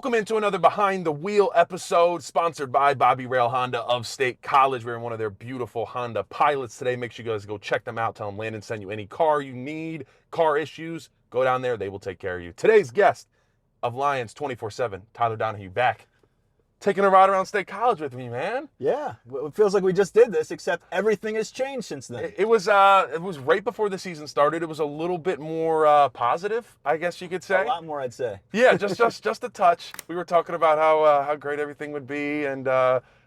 Welcome into another Behind the Wheel episode sponsored by Bobby Rail Honda of State College. We're in one of their beautiful Honda Pilots today. Make sure you guys go check them out. Tell them Landon sent you any car you need, car issues. Go down there. They will take care of you. Today's guest of Lions 24/7, Tyler Donohue, back. Taking a ride around State College with me, man. Yeah, it feels like we just did this, except everything has changed since then. It was right before the season started. It was a little bit more positive, I guess you could say. A lot more, I'd say. Yeah, just a touch. We were talking about how great everything would be, and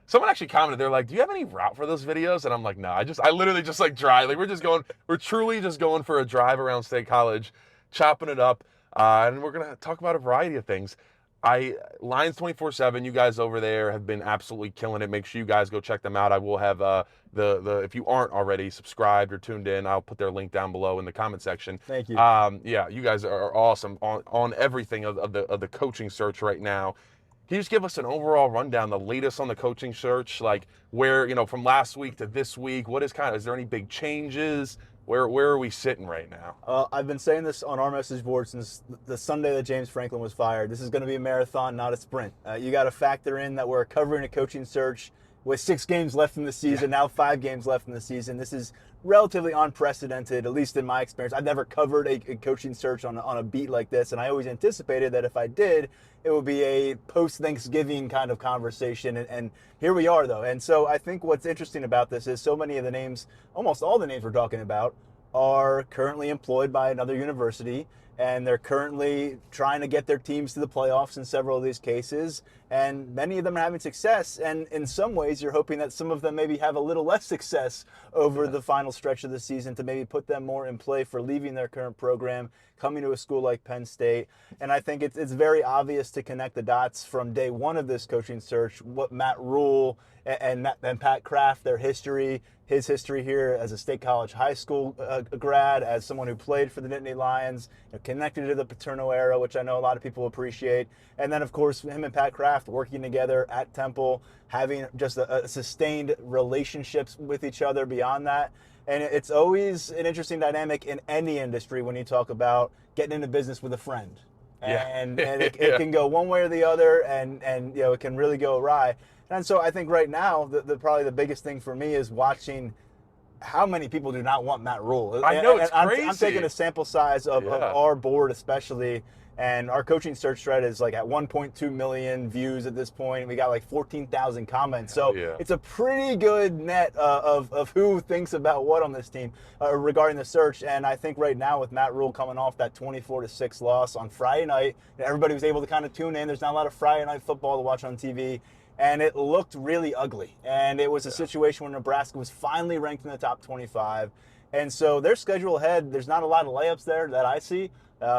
someone actually commented. They're like, "Do you have any route for those videos?" And I'm like, "No, I literally just like drive. Like we're truly just going for a drive around State College, chopping it up, and we're gonna talk about a variety of things." Lions 24/7, you guys over there have been absolutely killing it. Make sure you guys go check them out. I will have the if you aren't already subscribed or tuned in, I'll put their link down below in the comment section. Thank you. Yeah, you guys are awesome on everything of the coaching search right now. Can you just give us an overall rundown, the latest on the coaching search, like where, from last week to this week, is there any big changes? Where are we sitting right now? I've been saying this on our message board since the Sunday that James Franklin was fired. This is going to be a marathon, not a sprint. You got to factor in that we're covering a coaching search with 6 games left in the season, now 5 games left in the season. This is relatively unprecedented, at least in my experience. I've never covered a coaching search on a beat like this, and I always anticipated that if I did, it would be a post-Thanksgiving kind of conversation, and here we are, though. And so I think what's interesting about this is so many of the names, almost all the names we're talking about, are currently employed by another university, and they're currently trying to get their teams to the playoffs in several of these cases, and many of them are having success, and in some ways you're hoping that some of them maybe have a little less success over the final stretch of the season to maybe put them more in play for leaving their current program, coming to a school like Penn State. And I think it's very obvious to connect the dots from day one of this coaching search, what Matt Rule and Pat Kraft, their history, his history here as a State College high school grad, as someone who played for the Nittany Lions, connected to the Paterno era, which I know a lot of people appreciate. And then, of course, him and Pat Kraft working together at Temple, having just a sustained relationships with each other beyond that. And it's always an interesting dynamic in any industry when you talk about getting into business with a friend. And it can go one way or the other, and it can really go awry. And so I think right now, probably the biggest thing for me is watching how many people do not want Matt Rule. I know, it's crazy. I'm taking a sample size of our board especially, and our coaching search thread is like at 1.2 million views at this point. We got like 14,000 comments. So it's a pretty good net of who thinks about what on this team regarding the search. And I think right now with Matt Rule coming off that 24-6 loss on Friday night, everybody was able to kind of tune in. There's not a lot of Friday night football to watch on TV. And it looked really ugly. And it was a situation where Nebraska was finally ranked in the top 25. And so their schedule ahead, there's not a lot of layups there that I see.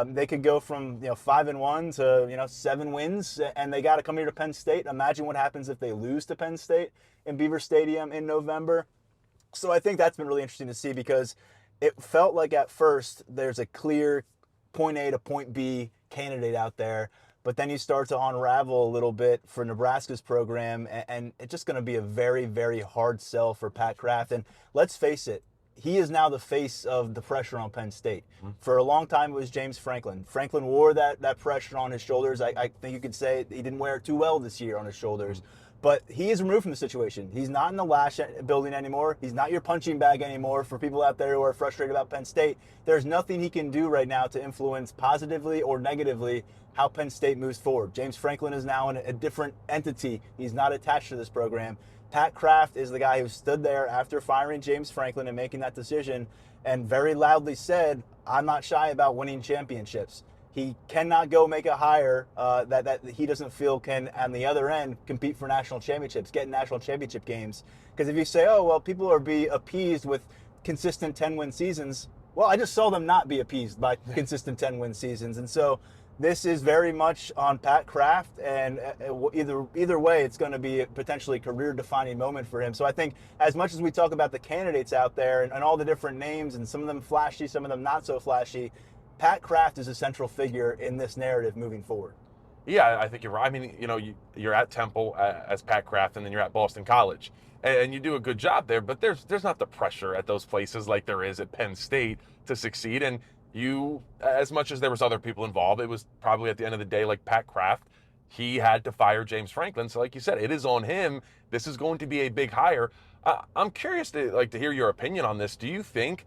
They could go from 5-1 to 7 wins, and they got to come here to Penn State. Imagine what happens if they lose to Penn State in Beaver Stadium in November. So I think that's been really interesting to see, because it felt like at first there's a clear point A to point B candidate out there. But then you start to unravel a little bit for Nebraska's program, and it's just going to be a very, very hard sell for Pat Kraft. And let's face it, he is now the face of the pressure on Penn State. Mm-hmm. For a long time, it was James Franklin. Franklin wore that pressure on his shoulders. I think you could say he didn't wear it too well this year on his shoulders. Mm-hmm. But he is removed from the situation. He's not in the Lash building anymore. He's not your punching bag anymore for people out there who are frustrated about Penn State. There's nothing he can do right now to influence positively or negatively how Penn State moves forward. James Franklin is now in a different entity. He's not attached to this program. Pat Kraft is the guy who stood there after firing James Franklin and making that decision and very loudly said, I'm not shy about winning championships. He cannot go make a hire that he doesn't feel can, on the other end, compete for national championships, get national championship games. Because if you say, oh, well, people are be appeased with consistent 10-win seasons, well, I just saw them not be appeased by consistent 10-win seasons. And so this is very much on Pat Kraft, and either way, it's going to be a potentially career-defining moment for him. So I think as much as we talk about the candidates out there and all the different names, and some of them flashy, some of them not so flashy, Pat Kraft is a central figure in this narrative moving forward. Yeah, I think you're right. I mean, you're at Temple as Pat Kraft, and then you're at Boston College, and you do a good job there. But there's not the pressure at those places like there is at Penn State to succeed. And you, as much as there was other people involved, it was probably at the end of the day like Pat Kraft he had to fire James Franklin. So like you said, it is on him. This is going to be a big hire. I'm curious to hear your opinion on this. Do you think,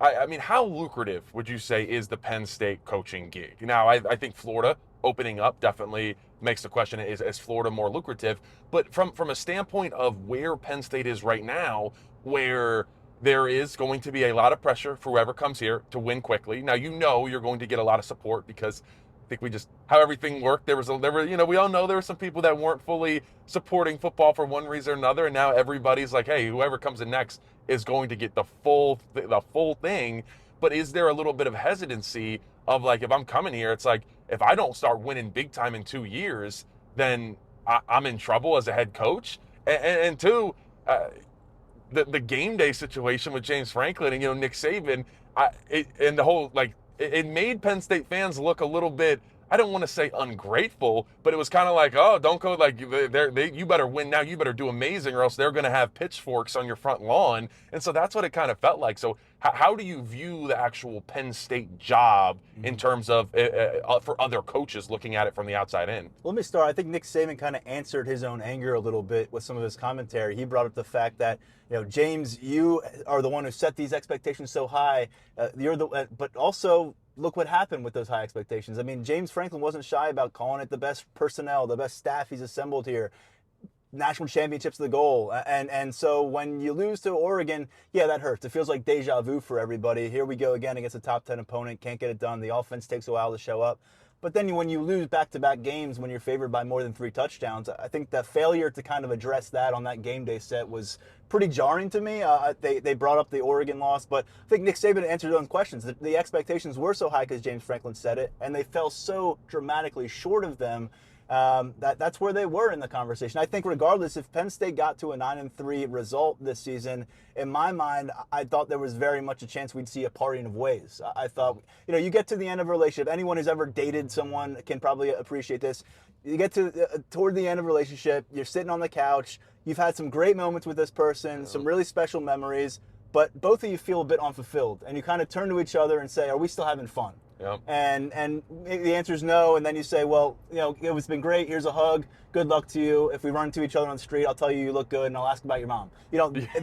I mean, how lucrative would you say is the Penn State coaching gig? Now, I think Florida opening up definitely makes the question, is Florida more lucrative? But from a standpoint of where Penn State is right now, where there is going to be a lot of pressure for whoever comes here to win quickly. Now, you're going to get a lot of support because I think we just, how everything worked, we all know there were some people that weren't fully supporting football for one reason or another, and now everybody's like, hey, whoever comes in next is going to get the full thing. But is there a little bit of hesitancy of like, if I'm coming here, it's like, if I don't start winning big time in 2 years, then I'm in trouble as a head coach. And two, the game day situation with James Franklin and Nick Saban, and the whole it made Penn State fans look a little bit, I don't want to say ungrateful, but it was kind of like, oh, don't go, like, you better win now, you better do amazing, or else they're going to have pitchforks on your front lawn. And so that's what it kind of felt like. So how do you view the actual Penn State job in terms of for other coaches looking at it from the outside in? Let me start. I think Nick Saban kind of answered his own anger a little bit with some of his commentary. He brought up the fact that, James, you are the one who set these expectations so high. But also, look what happened with those high expectations. I mean, James Franklin wasn't shy about calling it the best personnel, the best staff he's assembled here. National championships the goal. And so when you lose to Oregon, yeah, that hurts. It feels like deja vu for everybody. Here we go again against a top 10 opponent, can't get it done. The offense takes a while to show up. But then when you lose back-to-back games when you're favored by more than 3 touchdowns, I think the failure to kind of address that on that game day set was pretty jarring to me. They brought up the Oregon loss, but I think Nick Saban answered those questions. The expectations were so high because James Franklin said it, and they fell so dramatically short of them. That's where they were in the conversation. I think regardless, if Penn State got to a 9-3 result this season, in my mind, I thought there was very much a chance we'd see a parting of ways. I thought, you get to the end of a relationship. Anyone who's ever dated someone can probably appreciate this. You get to toward the end of a relationship, you're sitting on the couch, you've had some great moments with this person, some really special memories, but both of you feel a bit unfulfilled, and you kind of turn to each other and say, are we still having fun? Yep. And the answer is no, and then you say, well, it's been great, here's a hug, good luck to you. If we run into each other on the street, I'll tell you look good, and I'll ask about your mom.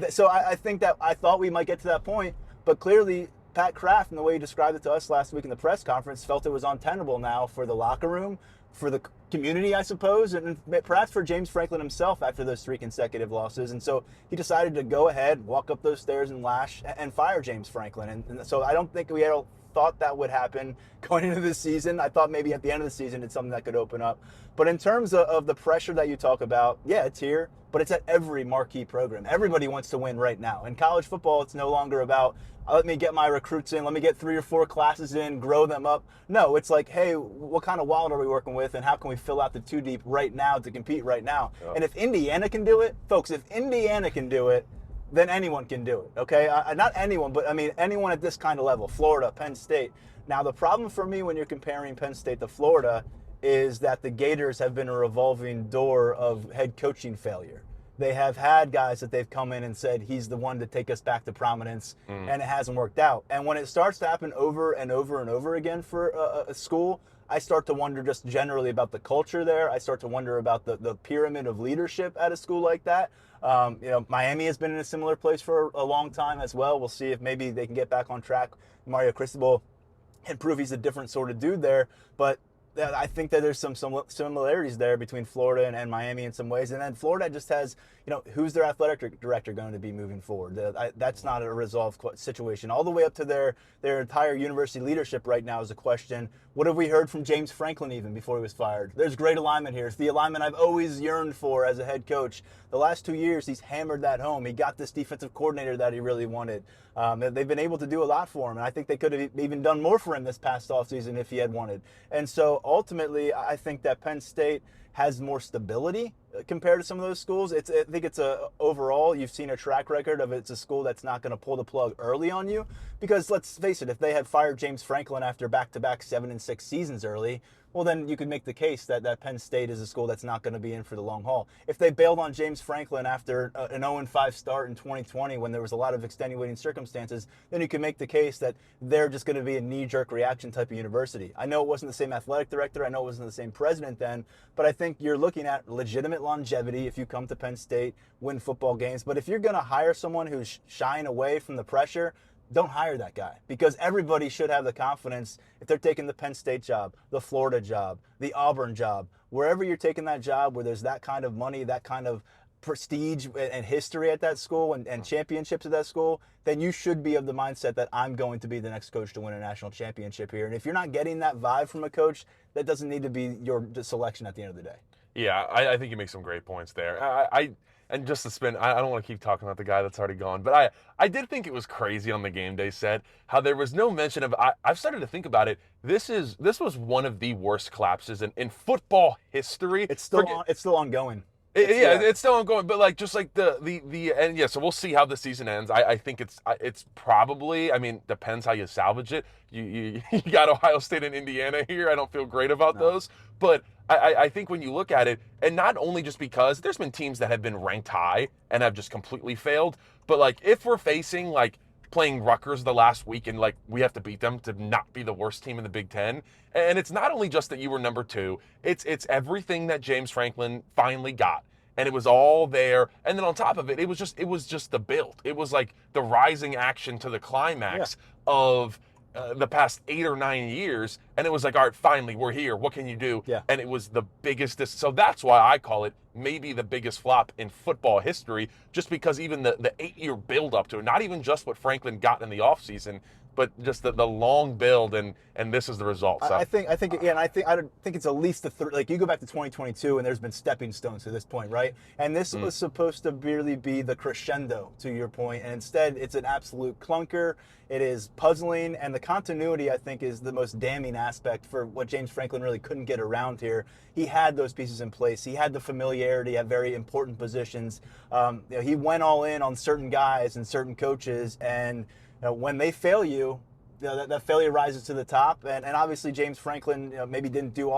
So I think that I thought we might get to that point, but clearly Pat Kraft, and the way he described it to us last week in the press conference, felt it was untenable now for the locker room, for the community, I suppose, and perhaps for James Franklin himself after those 3 consecutive losses. And so he decided to go ahead, walk up those stairs and lash, and fire James Franklin. And so I don't think we had thought that would happen going into the season. I thought maybe at the end of the season it's something that could open up. But in terms of the pressure that you talk about, yeah, it's here, but it's at every marquee program. Everybody wants to win right now. In college football, it's no longer about, let me get my recruits in, let me get 3 or 4 classes in, grow them up. No, it's like, hey, what kind of wild are we working with, and how can we fill out the 2 deep right now to compete right now? Yeah. And if Indiana can do it, folks, if Indiana can do it, then anyone can do it, okay? Not anyone, but I mean anyone at this kind of level, Florida, Penn State. Now, the problem for me when you're comparing Penn State to Florida is that the Gators have been a revolving door of head coaching failure. They have had guys that they've come in and said, he's the one to take us back to prominence, and it hasn't worked out. And when it starts to happen over and over and over again for a school, I start to wonder just generally about the culture there. I start to wonder about the pyramid of leadership at a school like that. Miami has been in a similar place for a long time as well. We'll see if maybe they can get back on track. Mario Cristobal can prove he's a different sort of dude there. But I think that there's some similarities there between Florida and Miami in some ways. And then Florida just has, who's their athletic director going to be moving forward? That's not a resolved situation. All the way up to their entire university leadership right now is a question. What have we heard from James Franklin even before he was fired? There's great alignment here. It's the alignment I've always yearned for as a head coach. The last 2 years, he's hammered that home. He got this defensive coordinator that he really wanted. They've been able to do a lot for him, and I think they could have even done more for him this past offseason if he had wanted. And so ultimately, I think that Penn State has more stability compared to some of those schools. I think it's overall, you've seen a track record of it's a school that's not going to pull the plug early on you, because let's face it, if they had fired James Franklin after back-to-back 7-6 seasons early, well, then you could make the case that Penn State is a school that's not going to be in for the long haul. If they bailed on James Franklin after an 0-5 start in 2020 when there was a lot of extenuating circumstances, then you could make the case that they're just going to be a knee-jerk reaction type of university. I know it wasn't the same athletic director. I know it wasn't the same president then, but I think you're looking at legitimate longevity if you come to Penn State, win football games. But if you're going to hire someone who's shying away from the pressure, don't hire that guy, because everybody should have the confidence if they're taking the Penn State job, the Florida job, the Auburn job, wherever you're taking that job where there's that kind of money, that kind of prestige and history at that school and championships at that school, then you should be of the mindset that I'm going to be the next coach to win a national championship here. And if you're not getting that vibe from a coach, that doesn't need to be your selection at the end of the day. Yeah, I think you make some great points there. And just to spin, I don't want to keep talking about the guy that's already gone, but I did think it was crazy on the game day set how there was no mention of. I've started to think about it. This was one of the worst collapses in football history. It's still ongoing. It's still ongoing, but like just like the and yeah. So we'll see how the season ends. I think it's probably. I mean, depends how you salvage it. You got Ohio State and Indiana here. I don't feel great about those, but I think when you look at it, and not only just because there's been teams that have been ranked high and have just completely failed, but like if we're facing like playing Rutgers the last week and like we have to beat them to not be the worst team in the Big Ten, and it's not only just that you were number 2, it's everything that James Franklin finally got. And it was all there, and then on top of it, it was just the build. It was like the rising action to the climax of the past 8 or 9 years, and it was like, all right, finally, we're here. What can you do? Yeah. And it was the biggest. So that's why I call it maybe the biggest flop in football history, just because even the 8-year build up to it, not even just what Franklin got in the offseason, but just the long build, and this is the result. So I think I think it's at least like you go back to 2022 and there's been stepping stones to this point, right? And this was supposed to really be the crescendo, to your point, and instead it's an absolute clunker. It is puzzling, and the continuity I think is the most damning aspect for what James Franklin really couldn't get around here. He had those pieces in place. He had the familiarity at very important positions. He went all in on certain guys and certain coaches, and when they fail you, that failure rises to the top. And obviously James Franklin maybe didn't do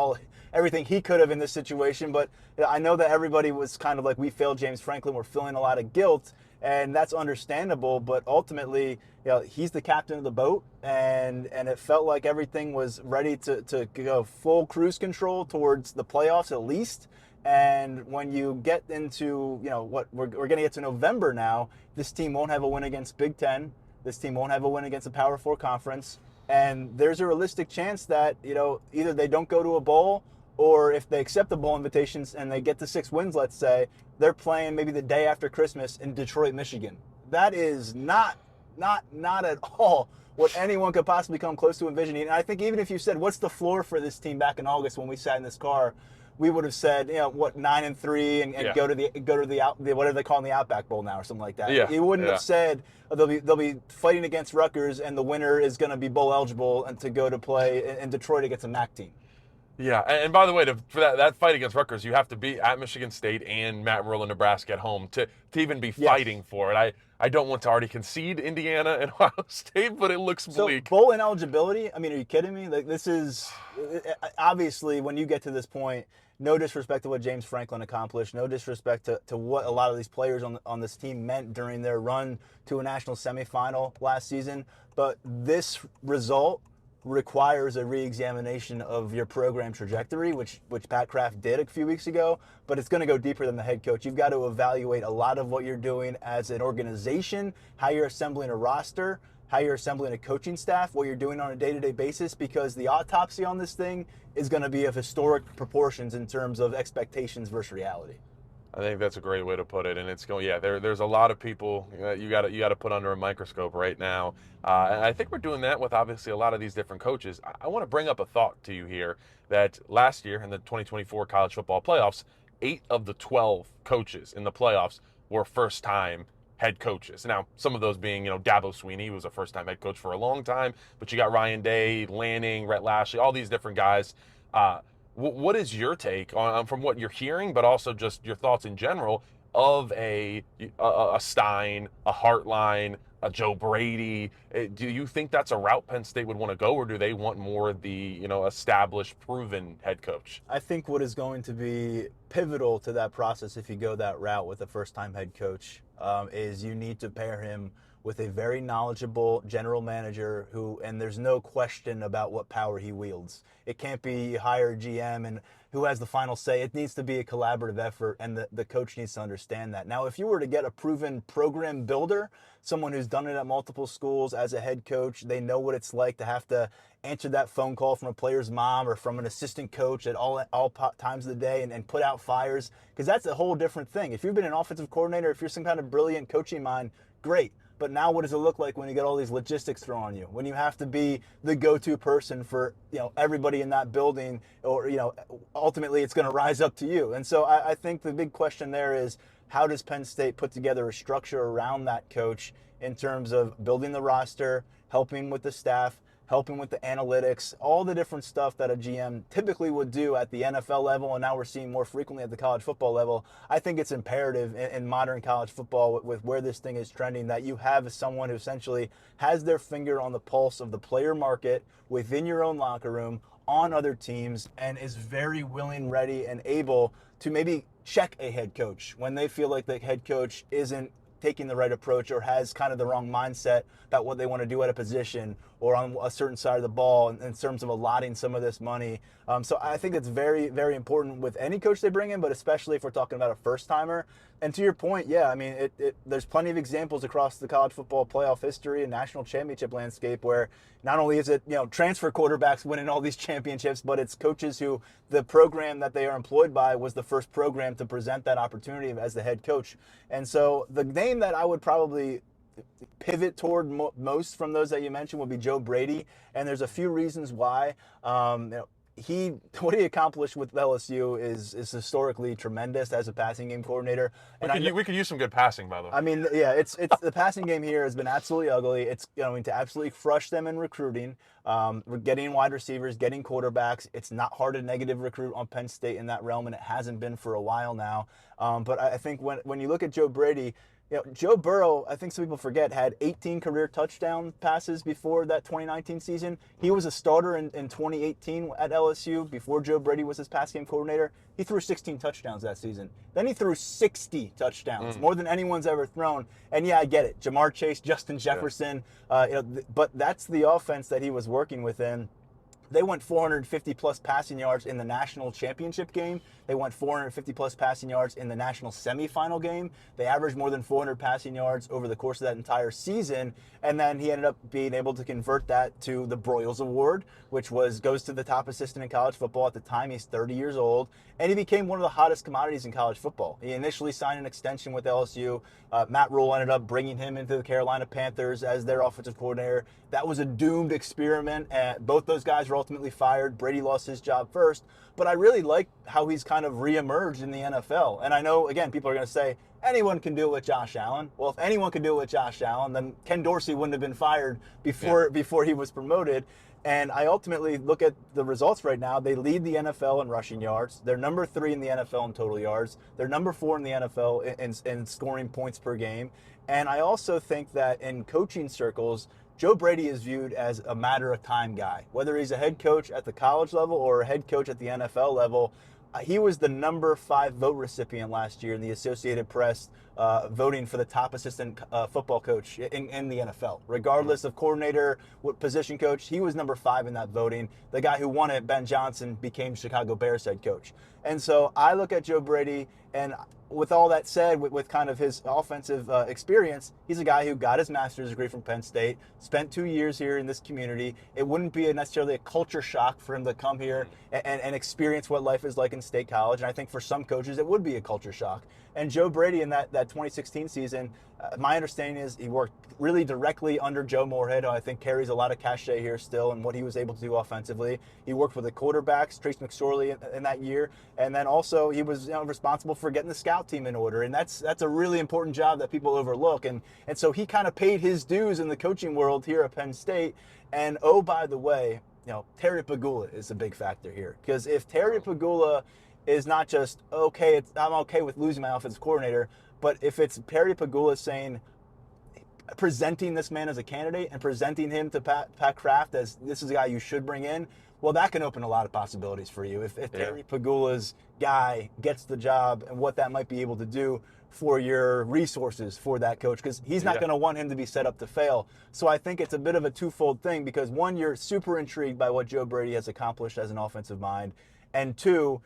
everything he could have in this situation, but I know that everybody was kind of like, we failed James Franklin, we're feeling a lot of guilt, and that's understandable. But ultimately, he's the captain of the boat, and it felt like everything was ready to go full cruise control towards the playoffs at least. And when you get into what we're going to get to November now, this team won't have a win against Big Ten. This team won't have a win against a Power 4 conference. And there's a realistic chance that, either they don't go to a bowl, or if they accept the bowl invitations and they get to 6 wins, let's say, they're playing maybe the day after Christmas in Detroit, Michigan. That is not at all what anyone could possibly come close to envisioning. And I think even if you said, what's the floor for this team back in August when we sat in this car, we would have said, 9-3 and go to the whatever they call in the Outback Bowl now or something like that. Yeah. You wouldn't have said they'll be fighting against Rutgers and the winner is going to be bowl eligible and to go to play in Detroit against a MAC team. Yeah, and by the way, for that fight against Rutgers, you have to be at Michigan State and Matt Rhule, Nebraska at home to even be fighting for it. I don't want to already concede Indiana and Ohio State, but it looks bleak. So bowl ineligibility, I mean, are you kidding me? Like, this is obviously, when you get to this point, no disrespect to what James Franklin accomplished, no disrespect to what a lot of these players on this team meant during their run to a national semifinal last season, but this result requires a re-examination of your program trajectory, which Pat Kraft did a few weeks ago, but it's going to go deeper than the head coach. You've got to evaluate a lot of what you're doing as an organization, how you're assembling a roster, how you're assembling a coaching staff, what you're doing on a day-to-day basis, because the autopsy on this thing is going to be of historic proportions in terms of expectations versus reality. I think that's a great way to put it, and it's going. Yeah, there's a lot of people you got to put under a microscope right now, and I think we're doing that with obviously a lot of these different coaches. I want to bring up a thought to you here that last year in the 2024 college football playoffs, 8 of the 12 coaches in the playoffs were first-time head coaches. Now, some of those being Dabo Swinney, who was a first-time head coach for a long time, but you got Ryan Day, Lanning, Rhett Lashley, all these different guys. What is your take on from what you're hearing, but also just your thoughts in general of a Stein, a Hartline, a Joe Brady? Do you think that's a route Penn State would want to go, or do they want more of the established, proven head coach? I think what is going to be pivotal to that process, if you go that route with a first-time head coach, is you need to pair him with a very knowledgeable general manager and there's no question about what power he wields. It can't be hire a GM and who has the final say. It needs to be a collaborative effort, and the coach needs to understand that. Now, if you were to get a proven program builder, someone who's done it at multiple schools as a head coach, they know what it's like to have to answer that phone call from a player's mom or from an assistant coach at all times of the day and put out fires, because that's a whole different thing. If you've been an offensive coordinator, if you're some kind of brilliant coaching mind, great. But now what does it look like when you get all these logistics thrown on you? When you have to be the go-to person for everybody in that building, or ultimately it's going to rise up to you. And so I think the big question there is, how does Penn State put together a structure around that coach in terms of building the roster, helping with the staff, helping with the analytics, all the different stuff that a GM typically would do at the NFL level, and now we're seeing more frequently at the college football level. I think it's imperative in modern college football, with where this thing is trending, that you have someone who essentially has their finger on the pulse of the player market within your own locker room, on other teams, and is very willing, ready, and able to maybe check a head coach when they feel like the head coach isn't taking the right approach or has kind of the wrong mindset about what they want to do at a position or on a certain side of the ball in terms of allotting some of this money. So I think it's very, very important with any coach they bring in, but especially if we're talking about a first-timer. And to your point, yeah, I mean, there's plenty of examples across the college football playoff history and national championship landscape where not only is it, transfer quarterbacks winning all these championships, but it's coaches who the program that they are employed by was the first program to present that opportunity as the head coach. And so the name that I would probably pivot toward most from those that you mentioned would be Joe Brady, and there's a few reasons why. What he accomplished with LSU is historically tremendous as a passing game coordinator. And we could use some good passing, by the way. I mean, yeah, it's the passing game here has been absolutely ugly. It's going to absolutely crush them in recruiting. We're getting wide receivers, getting quarterbacks. It's not hard to negative recruit on Penn State in that realm, and it hasn't been for a while now. But I think when you look at Joe Brady, Joe Burrow, I think some people forget, had 18 career touchdown passes before that 2019 season. He was a starter in 2018 at LSU before Joe Brady was his pass game coordinator. He threw 16 touchdowns that season. Then he threw 60 touchdowns, more than anyone's ever thrown. And yeah, I get it. Jamar Chase, Justin Jefferson, but that's the offense that he was working within. They went 450-plus passing yards in the national championship game. They went 450-plus passing yards in the national semifinal game. They averaged more than 400 passing yards over the course of that entire season. And then he ended up being able to convert that to the Broyles Award, which goes to the top assistant in college football. At the time, he's 30 years old. And he became one of the hottest commodities in college football. He initially signed an extension with LSU. Matt Rule ended up bringing him into the Carolina Panthers as their offensive coordinator. That was a doomed experiment. Both those guys were ultimately fired. Brady lost his job first. But I really like how he's kind of reemerged in the NFL. And I know, again, people are going to say, anyone can do it with Josh Allen. Well, if anyone could do it with Josh Allen, then Ken Dorsey wouldn't have been fired before he was promoted. And I ultimately look at the results right now. They lead the NFL in rushing yards. They're number 3 in the NFL in total yards. They're number 4 in the NFL in scoring points per game. And I also think that in coaching circles, Joe Brady is viewed as a matter of time guy. Whether he's a head coach at the college level or a head coach at the NFL level, he was the number 5 vote recipient last year in the Associated Press, voting for the top assistant football coach in the NFL. Regardless of coordinator, position coach, he was number 5 in that voting. The guy who won it, Ben Johnson, became Chicago Bears head coach. And so I look at Joe Brady, and with all that said, with kind of his offensive experience, he's a guy who got his master's degree from Penn State, spent 2 years here in this community. It wouldn't be necessarily a culture shock for him to come here and experience what life is like in State College. And I think for some coaches, it would be a culture shock. And Joe Brady in that 2016 season, my understanding is he worked really directly under Joe Moorhead, who I think carries a lot of cachet here still and what he was able to do offensively. He worked with the quarterbacks, Trace McSorley, in that year. And then also he was responsible for getting the scout team in order. And that's a really important job that people overlook. And so he kind of paid his dues in the coaching world here at Penn State. And oh, by the way, Terry Pegula is a big factor here. Because if Terry Pegula is not just, okay, I'm okay with losing my offensive coordinator, but if it's Terry Pegula saying, presenting this man as a candidate and presenting him to Pat Kraft as this is a guy you should bring in, well, that can open a lot of possibilities for you. If Terry Pegula's guy gets the job and what that might be able to do for your resources for that coach, because he's not going to want him to be set up to fail. So I think it's a bit of a twofold thing, because one, you're super intrigued by what Joe Brady has accomplished as an offensive mind, and two,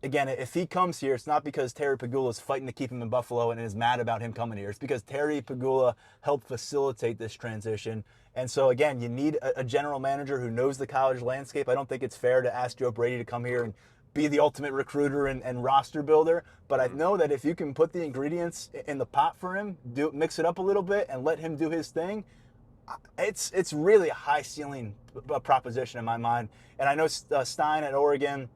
again, if he comes here, it's not because Terry Pegula is fighting to keep him in Buffalo and is mad about him coming here. It's because Terry Pegula helped facilitate this transition. And so, again, you need a general manager who knows the college landscape. I don't think it's fair to ask Joe Brady to come here and be the ultimate recruiter and roster builder. But I know that if you can put the ingredients in the pot for him, mix it up a little bit and let him do his thing, it's really a high ceiling proposition in my mind. And I know Stein at Oregon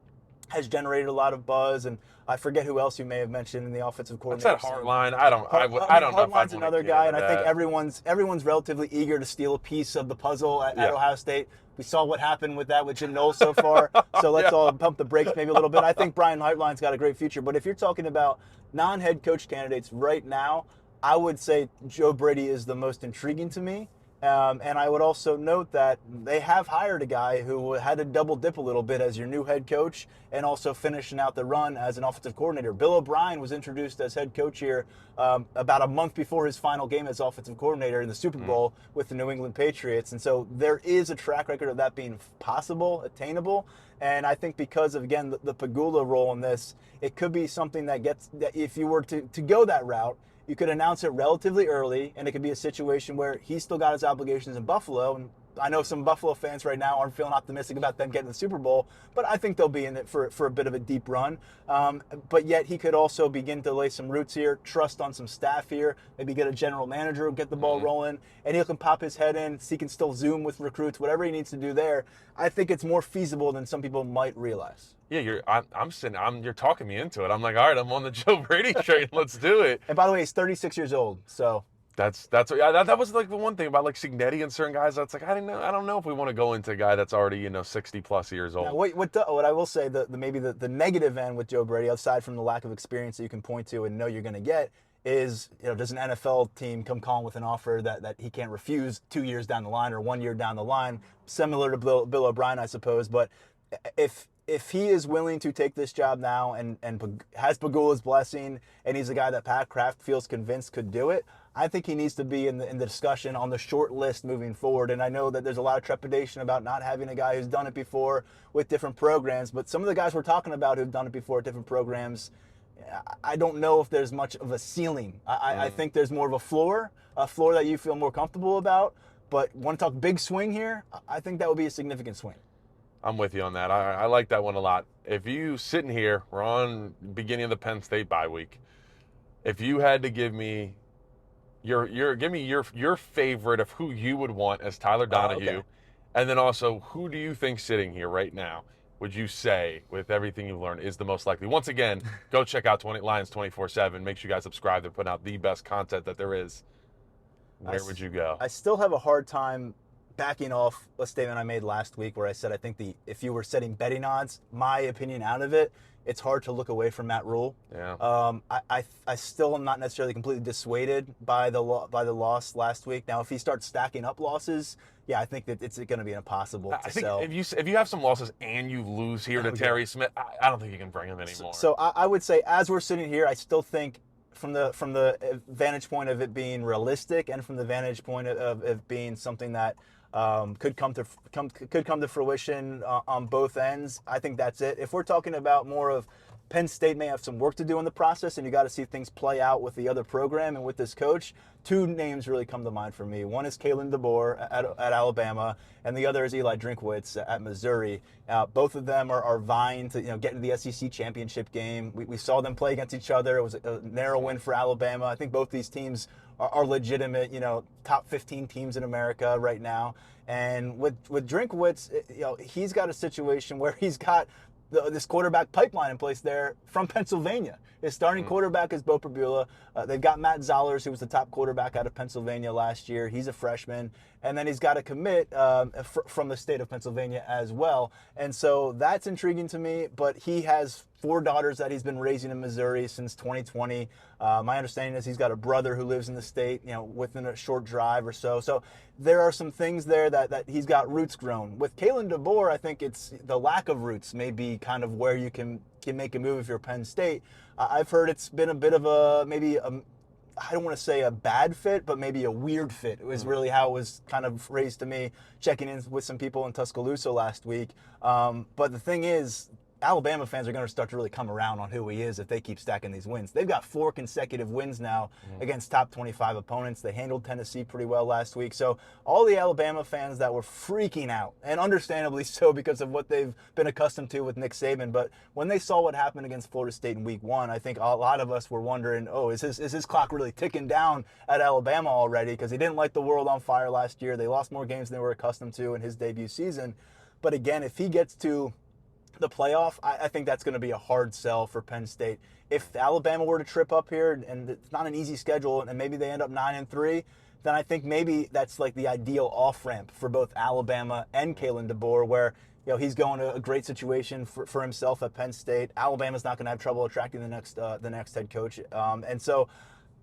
has generated a lot of buzz, and I forget who else you may have mentioned in the offensive coordinator. That's that Hartline. I don't know if Hartline's another guy, and I think everyone's relatively eager to steal a piece of the puzzle at Ohio State. We saw what happened with that with Jim Knowles so far, so let's all pump the brakes maybe a little bit. I think Brian Hartline's got a great future, but if you're talking about non-head coach candidates right now, I would say Joe Brady is the most intriguing to me. And I would also note that they have hired a guy who had to double dip a little bit as your new head coach and also finishing out the run as an offensive coordinator. Bill O'Brien was introduced as head coach here about a month before his final game as offensive coordinator in the Super Bowl with the New England Patriots. And so there is a track record of that being possible, attainable. And I think because of, again, the Pegula role in this, it could be something that if you were to go that route, you could announce it relatively early, and it could be a situation where he's still got his obligations in Buffalo. And I know some Buffalo fans right now aren't feeling optimistic about them getting the Super Bowl, but I think they'll be in it for a bit of a deep run. But yet he could also begin to lay some roots here, trust on some staff here, maybe get a general manager, get the ball rolling, and he can pop his head in. So he can still Zoom with recruits, whatever he needs to do there. I think it's more feasible than some people might realize. Yeah, you're talking me into it. I'm like, all right, I'm on the Joe Brady train. Let's do it. And by the way, he's 36 years old, so. That was like the one thing about like Signetti and certain guys. That's like I don't know if we want to go into a guy that's already 60 plus years old. Now, what I will say, maybe the negative end with Joe Brady, aside from the lack of experience that you can point to and know you're going to get, is does an NFL team come calling with an offer that he can't refuse 2 years down the line or 1 year down the line, similar to Bill O'Brien, I suppose. But if he is willing to take this job now and has Pegula's blessing, and he's a guy that Pat Kraft feels convinced could do it, I think he needs to be in the discussion on the short list moving forward. And I know that there's a lot of trepidation about not having a guy who's done it before with different programs, but some of the guys we're talking about who've done it before at different programs, I don't know if there's much of a ceiling. I think there's more of a floor that you feel more comfortable about. But want to talk big swing here? I think that would be a significant swing. I'm with you on that. I like that one a lot. If you sitting here, we're on beginning of the Penn State bye week. If you had to give me your favorite of who you would want as Tyler Donohue, okay. And then also who do you think sitting here right now would you say, with everything you've learned, is the most likely? Once again, go check out Lions 24/7. Make sure you guys subscribe. They're putting out the best content that there is. Where would you go? I still have a hard time backing off a statement I made last week where I said I think if you were setting betting odds, my opinion out of it, it's hard to look away from Matt Rule. Yeah. I still am not necessarily completely dissuaded by the loss last week. Now, if he starts stacking up losses, yeah, I think that it's going to be impossible to sell. I think if you have some losses and you lose here to Terry Smith, I don't think you can bring him anymore. So I would say, as we're sitting here, I still think from the vantage point of it being realistic and from the vantage point of it being something that could come to fruition on both ends, I think that's it. If we're talking about more of Penn State may have some work to do in the process, and you got to see things play out with the other program and with this coach, two names really come to mind for me. One is Kalen DeBoer at Alabama, and the other is Eli Drinkwitz at Missouri. Both of them are vying to get into the SEC championship game. We saw them play against each other. It was a narrow win for Alabama. I think both these teams are legitimate, top 15 teams in America right now. And with Drinkwitz, he's got a situation where he's got this quarterback pipeline in place there from Pennsylvania. His starting quarterback is Bo Perbula. They've got Matt Zollers, who was the top quarterback out of Pennsylvania last year. He's a freshman. And then he's got a commit from the state of Pennsylvania as well. And so that's intriguing to me. But he has 4 daughters that he's been raising in Missouri since 2020. My understanding is he's got a brother who lives in the state, within a short drive or so. So there are some things there that he's got roots grown. With Kalen DeBoer, I think it's the lack of roots may be kind of where you can make a move if you're Penn State. I've heard it's been a bit of I don't want to say a bad fit, but maybe a weird fit. It was really how it was kind of raised to me, checking in with some people in Tuscaloosa last week. But the thing is, Alabama fans are going to start to really come around on who he is if they keep stacking these wins. They've got 4 consecutive wins now against top 25 opponents. They handled Tennessee pretty well last week. So all the Alabama fans that were freaking out, and understandably so because of what they've been accustomed to with Nick Saban, but when they saw what happened against Florida State in week 1, I think a lot of us were wondering, is his clock really ticking down at Alabama already? Because he didn't light the world on fire last year. They lost more games than they were accustomed to in his debut season. But again, if he gets to the playoff, I think that's going to be a hard sell for Penn State. If Alabama were to trip up here, and it's not an easy schedule, and maybe they end up 9-3, then I think maybe that's like the ideal off-ramp for both Alabama and Kalen DeBoer, where he's going to a great situation for himself at Penn State. Alabama's not going to have trouble attracting the next head coach, and so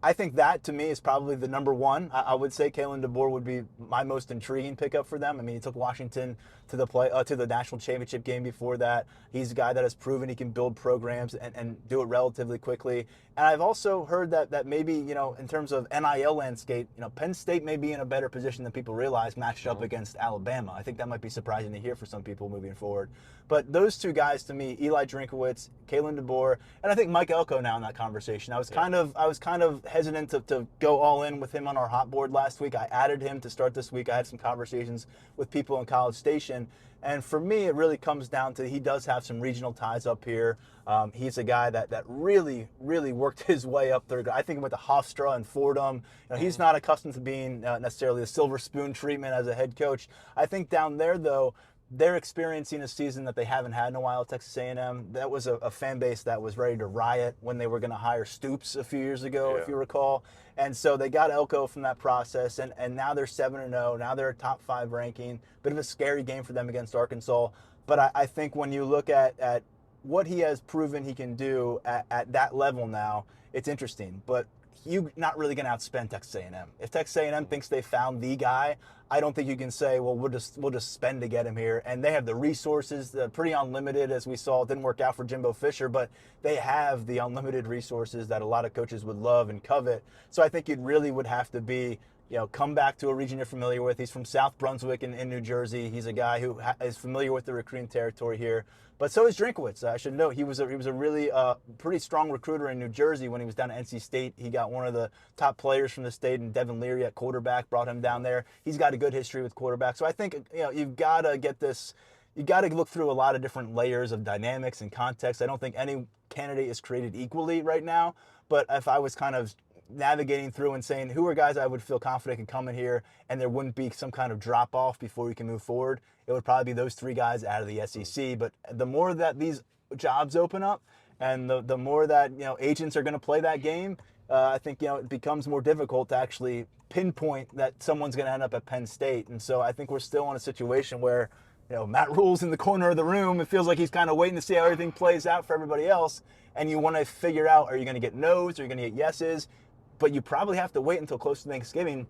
I think that, to me, is probably the number one. I would say Kalen DeBoer would be my most intriguing pickup for them. I mean, he took Washington to the national championship game before that. He's a guy that has proven he can build programs and do it relatively quickly. And I've also heard that maybe, in terms of NIL landscape, Penn State may be in a better position than people realize matched up against Alabama. I think that might be surprising to hear for some people moving forward. But those 2 guys, to me, Eli Drinkowitz, Kalen DeBoer, and I think Mike Elko now in that conversation. I was kind of hesitant to go all in with him on our hot board last week. I added him to start this week. I had some conversations with people in College Station. And for me, it really comes down to he does have some regional ties up here. He's a guy that really, really worked his way up there. I think he went to Hofstra and Fordham. He's not accustomed to being necessarily the silver spoon treatment as a head coach. I think down there, though, they're experiencing a season that they haven't had in a while at Texas A&M. That was a fan base that was ready to riot when they were going to hire Stoops a few years ago, if you recall. And so they got Elko from that process, and now they're 7-0. Now they're a top 5 ranking. Bit of a scary game for them against Arkansas. But I think when you look at what he has proven he can do at that level now, it's interesting. But you're not really going to outspend Texas A&M. If Texas A&M thinks they found the guy, I don't think you can say, well, we'll just spend to get him here. And they have the resources, pretty unlimited, as we saw. It didn't work out for Jimbo Fisher, but they have the unlimited resources that a lot of coaches would love and covet. So I think it really would have to be, come back to a region you're familiar with. He's from South Brunswick in New Jersey. He's a guy who is familiar with the recruiting territory here. But so is Drinkowitz. I should note he was a really pretty strong recruiter in New Jersey when he was down at NC State. He got one of the top players from the state, and Devin Leary at quarterback brought him down there. He's got a good history with quarterbacks. So I think you've got to get this. You got to look through a lot of different layers of dynamics and context. I don't think any candidate is created equally right now. But if I was kind of navigating through and saying who are guys I would feel confident can come in here and there wouldn't be some kind of drop off before we can move forward, it would probably be those 3 guys out of the SEC. But the more that these jobs open up and the more that agents are going to play that game, I think it becomes more difficult to actually pinpoint that someone's going to end up at Penn State. And so I think we're still in a situation where Matt Rule's in the corner of the room. It feels like he's kind of waiting to see how everything plays out for everybody else. And you want to figure out, are you going to get no's? Are you going to get yeses? But you probably have to wait until close to Thanksgiving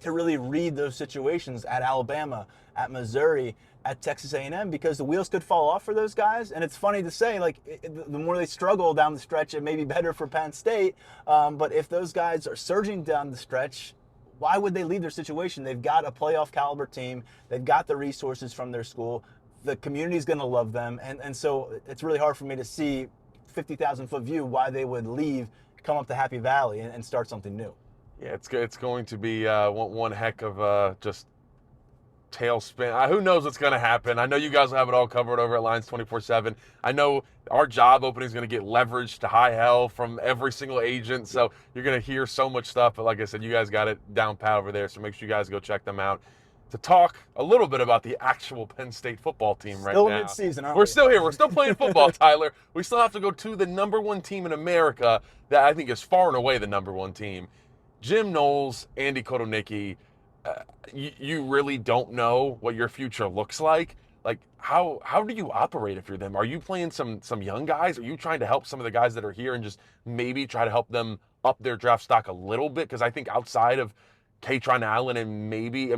to really read those situations at Alabama, at Missouri, at Texas A&M, because the wheels could fall off for those guys. And it's funny to say, the more they struggle down the stretch, it may be better for Penn State. But if those guys are surging down the stretch, why would they leave their situation? They've got a playoff caliber team. They've got the resources from their school. The community's going to love them. And so it's really hard for me to see 50,000-foot view why they would leave, come up to Happy Valley and start something new. Yeah, it's going to be one heck of just tailspin. Who knows what's going to happen? I know you guys will have it all covered over at Lions 24/7. I know our job opening is going to get leveraged to high hell from every single agent, so you're going to hear so much stuff. But like I said, you guys got it down pat over there, so make sure you guys go check them out. to talk a little bit about the actual Penn State football team right now. Still mid-season, aren't we? We're still here. We're still playing football, Tyler. We still have to go to the number one team in America that I think is far and away the number one team. Jim Knowles, Andy Kotelnicki, you really don't know what your future looks like. Like, how do you operate if you're them? Are you playing some young guys? Are you trying to help some of the guys that are here and just maybe try to help them up their draft stock a little bit? Because I think outside of Katron Allen and maybe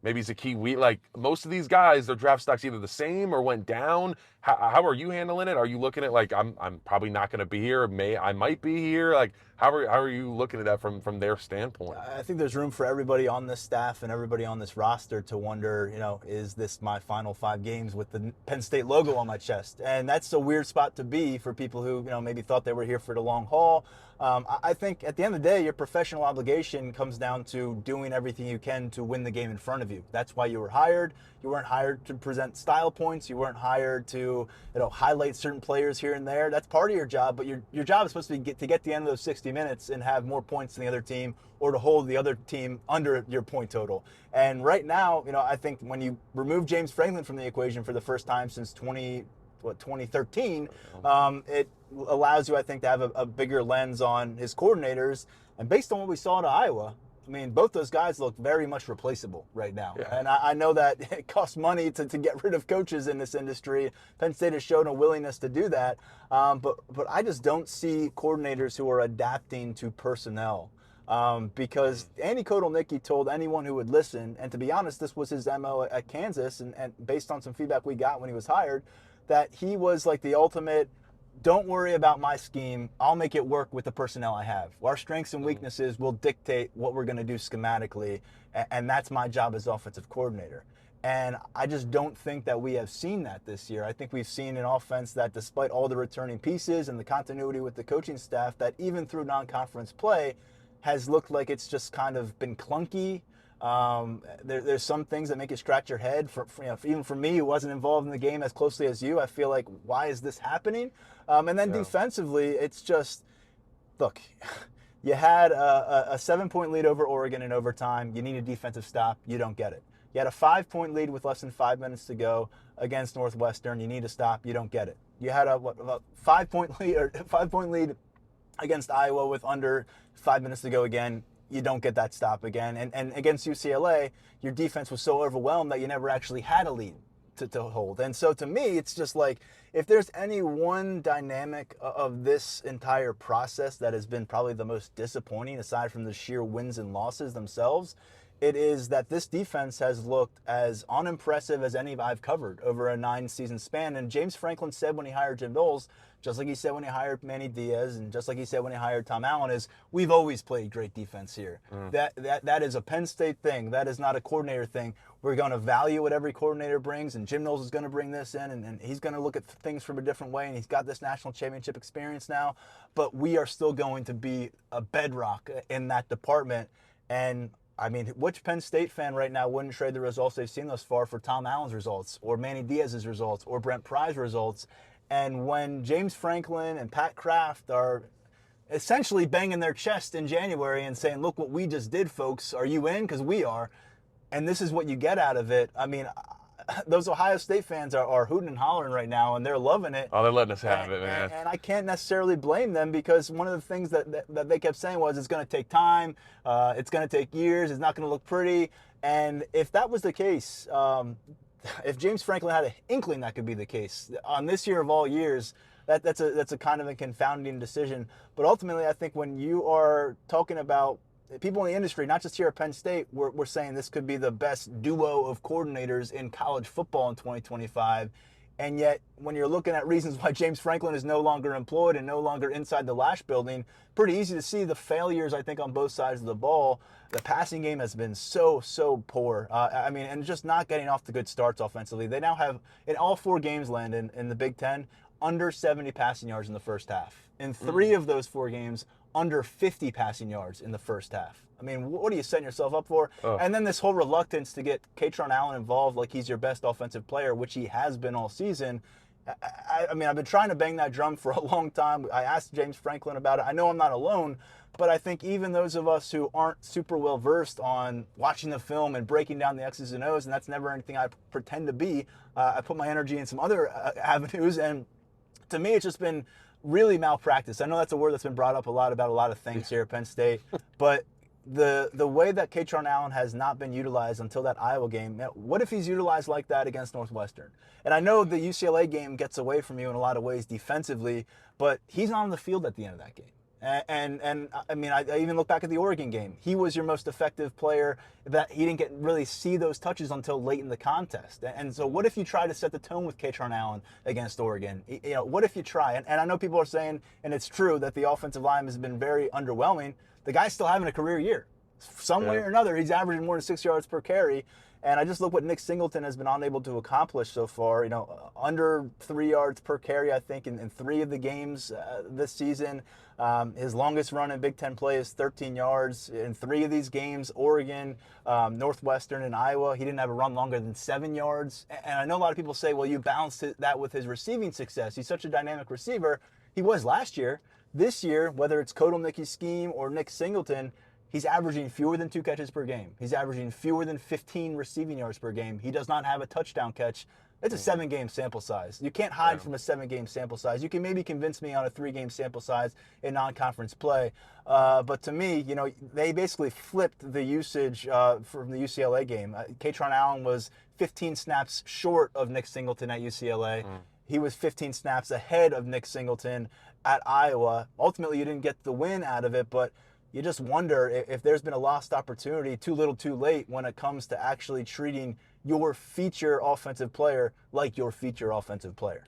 it's a Kiwi. Like most of these guys, their draft stock's either the same or went down. How are you handling it? Are you looking at like I'm probably not going to be here? I might be here. Like how are you looking at that from their standpoint? I think there's room for everybody on this staff and everybody on this roster to wonder, is this my final 5 games with the Penn State logo on my chest? And that's a weird spot to be for people who maybe thought they were here for the long haul. I think at the end of the day, your professional obligation comes down to doing everything you can to win the game in front of you. That's why you were hired. You weren't hired to present style points. You weren't hired to highlight certain players here and there. That's part of your job, but your job is supposed to be to get the end of those 60 minutes and have more points than the other team, or to hold the other team under your point total. And right now, I think when you remove James Franklin from the equation for the first time since 2013, it allows you, I think, to have a bigger lens on his coordinators. And based on what we saw at Iowa, I mean, both those guys look very much replaceable right now. Yeah. And I know that it costs money to get rid of coaches in this industry. Penn State has shown a willingness to do that. But I just don't see coordinators who are adapting to personnel. Because Andy Kotelnicki told anyone who would listen, and to be honest, this was his MO at Kansas, and based on some feedback we got when he was hired, that he was like the ultimate, don't worry about my scheme, I'll make it work with the personnel I have. Our strengths and weaknesses will dictate what we're going to do schematically, and that's my job as offensive coordinator. And I just don't think that we have seen that this year. I think we've seen an offense that, despite all the returning pieces and the continuity with the coaching staff, that even through non-conference play has looked like it's just kind of been clunky. There's some things that make you scratch your head. Even for me, who wasn't involved in the game as closely as you, I feel like, why is this happening? And then defensively, it's just, look, you had a 7-point lead over Oregon in overtime. You need a defensive stop. You don't get it. You had a 5-point lead with less than 5 minutes to go against Northwestern. You need a stop. You don't get it. You had a 5-point lead against Iowa with under 5 minutes to go again. You don't get that stop again. And against UCLA, your defense was so overwhelmed that you never actually had a lead to hold. And so to me, it's just like, if there's any one dynamic of this entire process that has been probably the most disappointing, aside from the sheer wins and losses themselves, it is that this defense has looked as unimpressive as any I've covered over a 9-season span. And James Franklin said when he hired Jim Knowles, just like he said when he hired Manny Diaz, and just like he said when he hired Tom Allen, is we've always played great defense here. That is a Penn State thing. That is not a coordinator thing. We're going to value what every coordinator brings, and Jim Knowles is going to bring this in, and he's going to look at things from a different way, and he's got this national championship experience now. But we are still going to be a bedrock in that department. And I mean, which Penn State fan right now wouldn't trade the results they've seen thus far for Tom Allen's results, or Manny Diaz's results, or Brent Pry's results? And when James Franklin and Pat Kraft are essentially banging their chest in January and saying, look what we just did, folks, are you in? Because we are. And this is what you get out of it. I mean, those Ohio State fans are hooting and hollering right now, and they're loving it. Oh, they're letting us have it, man. And I can't necessarily blame them, because one of the things that they kept saying was it's going to take time, it's going to take years, it's not going to look pretty. And if that was the case, if James Franklin had an inkling that could be the case, on this year of all years, that's a kind of a confounding decision. But ultimately, I think when you are talking about people in the industry, not just here at Penn State, we're saying this could be the best duo of coordinators in college football in 2025. And yet, when you're looking at reasons why James Franklin is no longer employed and no longer inside the Lash building, pretty easy to see the failures, I think, on both sides of the ball. The passing game has been so poor. I mean, and just not getting off to good starts offensively. They now have, in all 4 games, Landon, in the Big Ten, under 70 passing yards in the first half. In 3 of those 4 games, under 50 passing yards in the first half. I mean, what are you setting yourself up for? Oh. And then this whole reluctance to get Katron Allen involved like he's your best offensive player, which he has been all season. I mean, I've been trying to bang that drum for a long time. I asked James Franklin about it. I know I'm not alone, But I think even those of us who aren't super well versed on watching the film and breaking down the X's and O's, and that's never anything I pretend to be, I put my energy in some other avenues. And to me, it's just been really malpractice. I know that's a word that's been brought up a lot about a lot of things here at Penn State, but the way that Kaytron Allen has not been utilized until that Iowa game, what if he's utilized like that against Northwestern? And I know the UCLA game gets away from you in a lot of ways defensively, but he's not on the field at the end of that game. And I mean, I even look back at the Oregon game. He was your most effective player. That he didn't really see those touches until late in the contest. And so, what if you try to set the tone with Kaytron Allen against Oregon? You know, what if you try? And I know people are saying, and it's true, that the offensive line has been very underwhelming. The guy's still having a career year. Some way or another, he's averaging more than 6 yards per carry. And I just look what Nick Singleton has been unable to accomplish so far. You know, under 3 yards per carry, I think, in 3 of the games this season. His longest run in Big Ten play is 13 yards. In 3 of these games, Oregon, Northwestern, and Iowa, he didn't have a run longer than 7 yards. And I know a lot of people say, well, you balanced that with his receiving success. He's such a dynamic receiver. He was last year. This year, whether it's Kotelnicki's scheme or Nick Singleton, he's averaging fewer than 2 catches per game. He's averaging fewer than 15 receiving yards per game. He does not have a touchdown catch. It's a 7-game sample size. You can't hide from a 7-game sample size. You can maybe convince me on a 3-game sample size in non-conference play. But to me, you know, they basically flipped the usage from the UCLA game. Kaytron Allen was 15 snaps short of Nick Singleton at UCLA. He was 15 snaps ahead of Nick Singleton at Iowa. Ultimately, you didn't get the win out of it, but you just wonder if there's been a lost opportunity too little too late when it comes to actually treating your feature offensive player like your feature offensive player.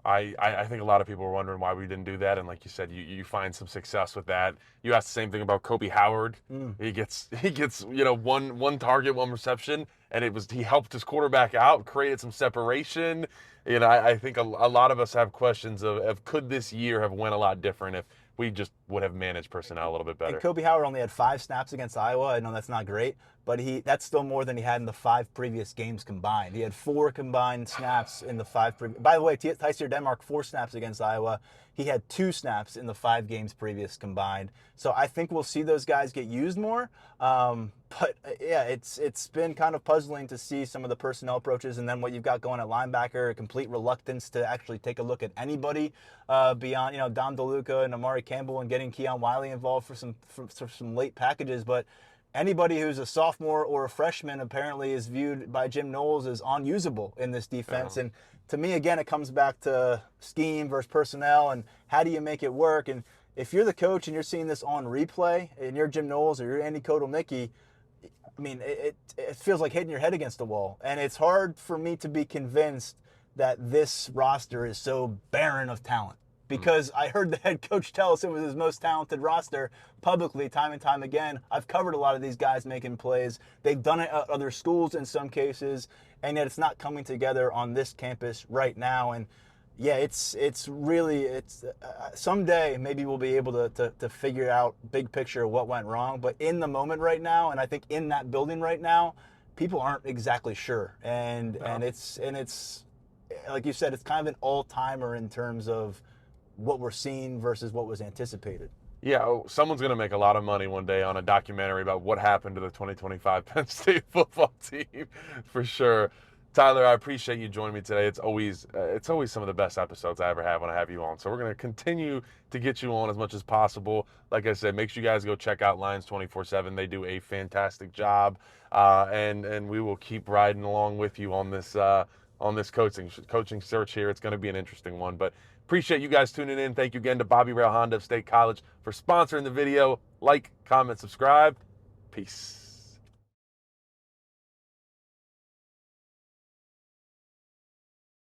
I think a lot of people were wondering why we didn't do that, and like you said, you find some success with that. You asked the same thing about Kobe Howard. He gets you know one target, 1 reception, and he helped his quarterback out, created some separation. You know, I think a lot of us have questions of could this year have went a lot different if we just would have managed personnel a little bit better. And Kobe Howard only had 5 snaps against Iowa. I know that's not great, but that's still more than he had in the 5 previous games combined. He had 4 combined snaps in the 5 previous. By the way, Tysier Denmark, 4 snaps against Iowa. He had 2 snaps in the 5 games previous combined. So I think we'll see those guys get used more. But yeah, it's been kind of puzzling to see some of the personnel approaches, and then what you've got going at linebacker, a complete reluctance to actually take a look at anybody beyond, you know, Dom DeLuca and Amari Campbell, and getting Keon Wiley involved for some late packages. But anybody who's a sophomore or a freshman apparently is viewed by Jim Knowles as unusable in this defense. And to me, again, it comes back to scheme versus personnel and how do you make it work. And if you're the coach and you're seeing this on replay and you're Jim Knowles or you're Andy Kotelnicki, I mean, it feels like hitting your head against the wall. And it's hard for me to be convinced that this roster is so barren of talent, because I heard the head coach tell us it was his most talented roster publicly time and time again. I've covered a lot of these guys making plays. They've done it at other schools in some cases, and yet it's not coming together on this campus right now. And yeah, it's really someday maybe we'll be able to figure out big picture what went wrong. But in the moment right now, and I think in that building right now, people aren't exactly sure. And it's like you said, it's kind of an all-timer in terms of what we're seeing versus what was anticipated. Yeah, someone's going to make a lot of money one day on a documentary about what happened to the 2025 Penn State football team, for sure. Tyler, I appreciate you joining me today. It's always some of the best episodes I ever have when I have you on. So we're going to continue to get you on as much as possible. Like I said, make sure you guys go check out Lions 24/7. They do a fantastic job, and we will keep riding along with you on this coaching search here. It's going to be an interesting one, but appreciate you guys tuning in. Thank you again to Bobby Rail Honda of State College for sponsoring the video. Like, comment, subscribe. Peace.